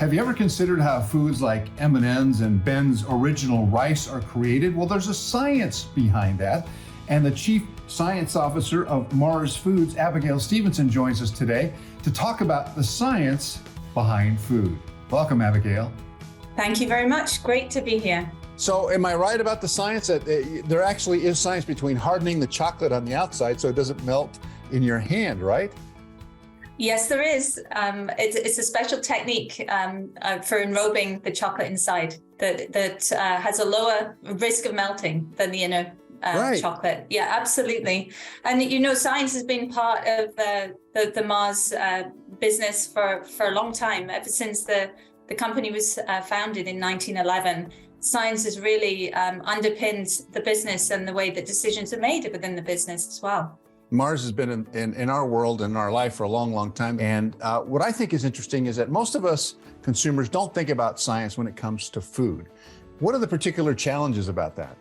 Have you ever considered how foods like M&Ms and Ben's Original Rice are created? Well, there's a science behind that. And the Chief Science Officer of Mars Foods, Abigail Stevenson, joins us today to talk about the science behind food. Welcome, Abigail. Thank you very much. Great to be here. So am I right about the science that there actually is science between hardening the chocolate on the outside so it doesn't melt in your hand, right? Yes, there is. It's a special technique for enrobing the chocolate inside that has a lower risk of melting than the inner Right. chocolate. Yeah, absolutely. And you know, science has been part of the Mars business for a long time, ever since the company was founded in 1911. Science has really underpinned the business and the way that decisions are made within the business as well. Mars has been in our world and our life for a long, long time. And what I think is interesting is that most of us consumers don't think about science when it comes to food. What are the particular challenges about that?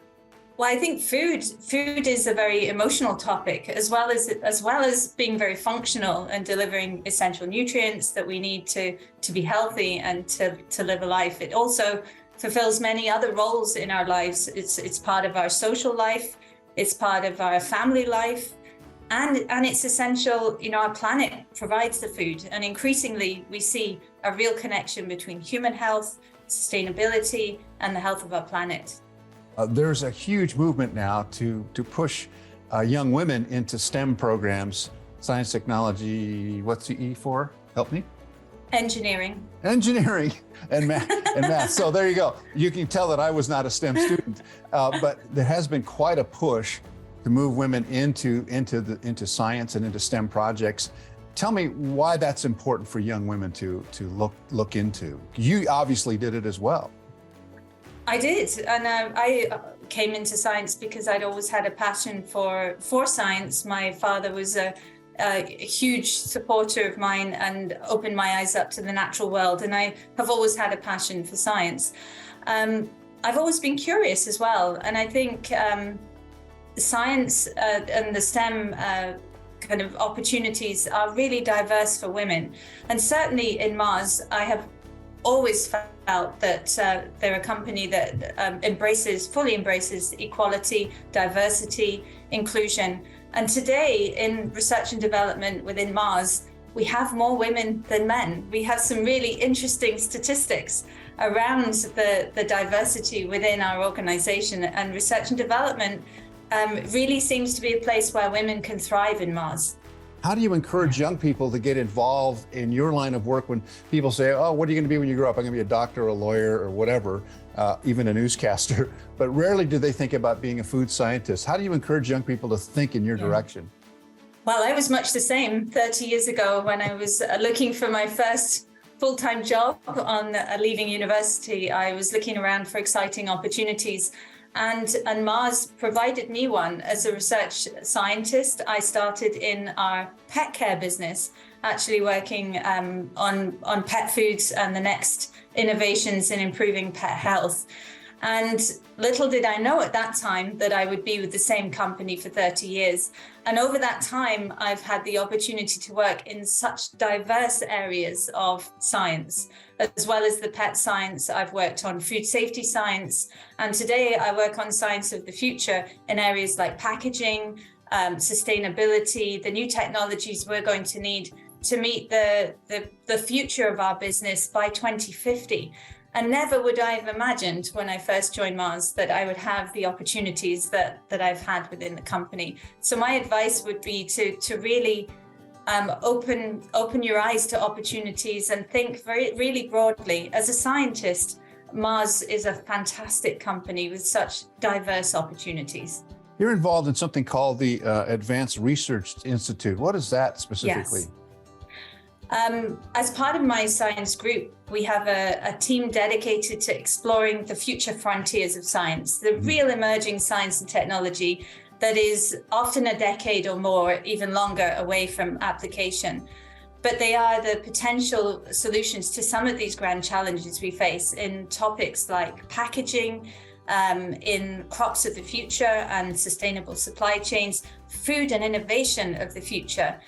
Well, I think food is a very emotional topic, as well as being very functional and delivering essential nutrients that we need to be healthy and to live a life. It also fulfills many other roles in our lives. It's part of our social life, it's part of our family life, and it's essential. You know, our planet provides the food, and increasingly we see a real connection between human health, sustainability, and the health of our planet. There's a huge movement now to push young women into STEM programs, science, technology, what's the E for? Help me? Engineering and math. So there you go. You can tell that I was not a STEM student, but there has been quite a push to move women into science and into STEM projects. Tell me why that's important for young women to look into. You obviously did it as well. I did, and I came into science because I'd always had a passion for science. My father was a huge supporter of mine and opened my eyes up to the natural world, and I have always had a passion for science. I've always been curious as well, and I think science and the STEM kind of opportunities are really diverse for women. And certainly in Mars, I have always felt that they're a company that fully embraces equality, diversity, inclusion. And today in research and development within Mars, we have more women than men. We have some really interesting statistics around the diversity within our organization, and research and development really seems to be a place where women can thrive in Mars. How do you encourage young people to get involved in your line of work when people say, oh, what are you going to be when you grow up? I'm going to be a doctor, a lawyer, or whatever, even a newscaster. But rarely do they think about being a food scientist. How do you encourage young people to think in your direction? Well, I was much the same 30 years ago when I was looking for my first full-time job on leaving university. I was looking around for exciting opportunities. And Mars provided me one. As a research scientist, I started in our pet care business, actually working on pet foods and the next innovations in improving pet health. And little did I know at that time that I would be with the same company for 30 years. And over that time, I've had the opportunity to work in such diverse areas of science, as well as the pet science. I've worked on food safety science. And today I work on science of the future in areas like packaging, sustainability, the new technologies we're going to need to meet the future of our business by 2050. And never would I have imagined when I first joined Mars that I would have the opportunities that I've had within the company. So my advice would be to really open your eyes to opportunities and think really broadly. As a scientist, Mars is a fantastic company with such diverse opportunities. You're involved in something called the Advanced Research Institute. What is that specifically? Yes. As part of my science group, we have a team dedicated to exploring the future frontiers of science, the real emerging science and technology that is often a decade or more, even longer, away from application. But they are the potential solutions to some of these grand challenges we face in topics like packaging, in crops of the future and sustainable supply chains, food and innovation of the future.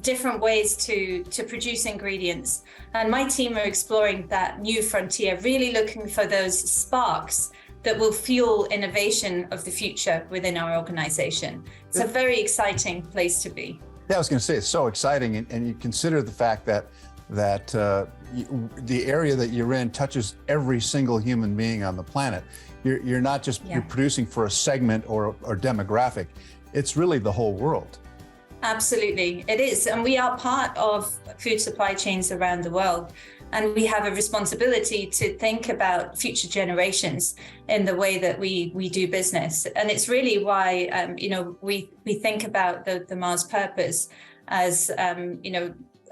different ways to produce ingredients. And my team are exploring that new frontier, really looking for those sparks that will fuel innovation of the future within our organization. It's a very exciting place to be. Yeah, I was going to say it's so exciting, and you consider the fact that the area that you're in touches every single human being on the planet. You're not just you're producing for a segment or demographic. It's really the whole world. Absolutely, it is. And we are part of food supply chains around the world. And we have a responsibility to think about future generations in the way that we do business. And it's really why, we think about the Mars purpose as,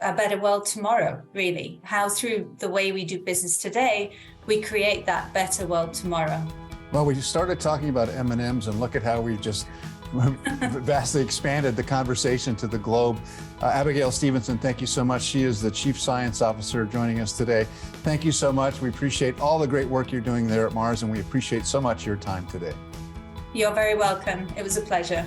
a better world tomorrow, really. How through the way we do business today, we create that better world tomorrow. Well, we started talking about M&Ms, and look at how we just vastly expanded the conversation to the globe. Abigail Stevenson, thank you so much. She is the Chief Science Officer joining us today. Thank you so much. We appreciate all the great work you're doing there at Mars, and we appreciate so much your time today. You're very welcome. It was a pleasure.